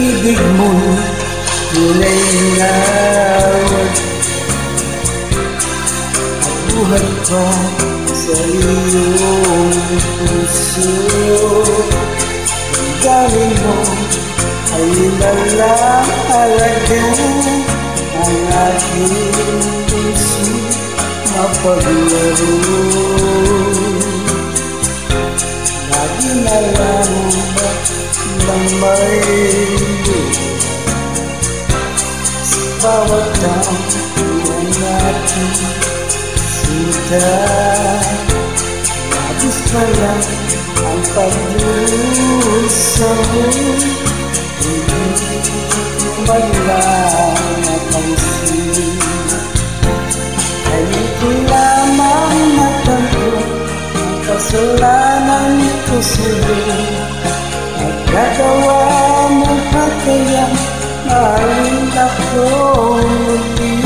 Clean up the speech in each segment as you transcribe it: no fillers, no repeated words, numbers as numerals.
pag-ibig mo'y tunay na at buhat pa sa iyong puso. Ang galing mo ay nalalaga ang aking puso mapaglaro. Lagi na lang ba ng may sa bawat taon ng ating sinta? Labis pa lang ang pag-usa mo, hindi mo man lang napansin. Ngayon ko lamang natanto ang kasalanan ko sa'yo. Nagagawa mo pa kaya mahalin ako muli?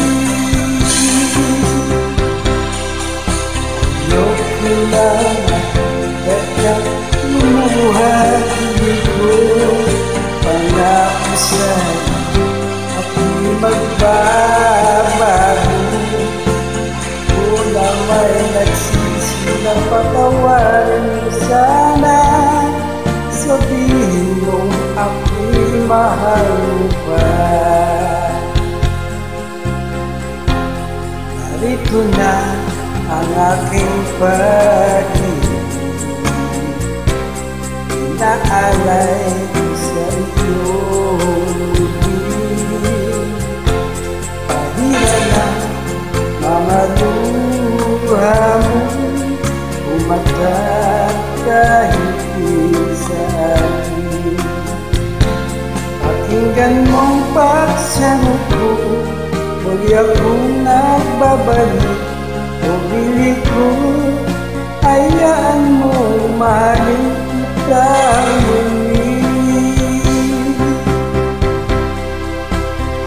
Ayoko lang kaya lumuhati ko. Pangako sa'yo ako'y magbabago. Kung may nagsisi na patawarin mo sana, sabihin mo ako'y mahal mo pa. Narito na ang aking pag-ibig, inaalay sa iyong bibig. Pahira na mga luha mo, umagat kahit sa akin. Pakinggan mong pagsahod ko, muli akong nagbabalik. Pumili ko, hayaan mo mahalin kita muli.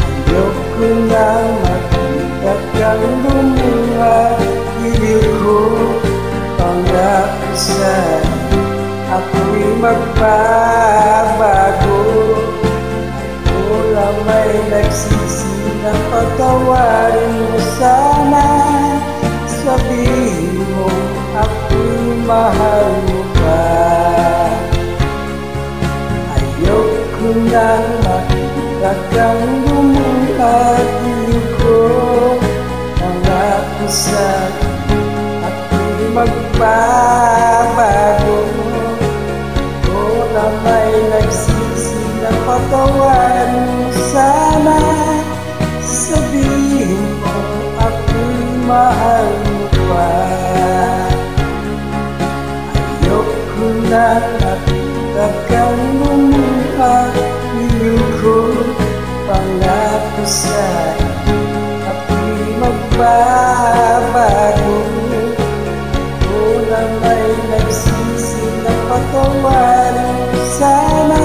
Ayoko na makita kang lumuha, pilit ko pangako sa'yo ako'y magbabago. Ako lang may nagsisi na patawarin mo sana, sabihin mo ako'y mahal mo pa. Ayoko na makita kang lumuha, pilit ko pangako sa'yo ako'y magbabago. Ako na may nagsisi na patawarin mo sana, sabihin mo ako'y mahal mo pa. Ayoko na nakita kang lumuha, pilit ko pangako sa'yo ako'y magbabago. May nagsisi na patawarin mo sana,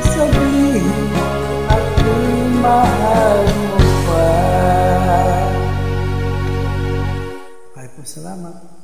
sabihin mo ako'y mahal mo pa. Ay po, salamat.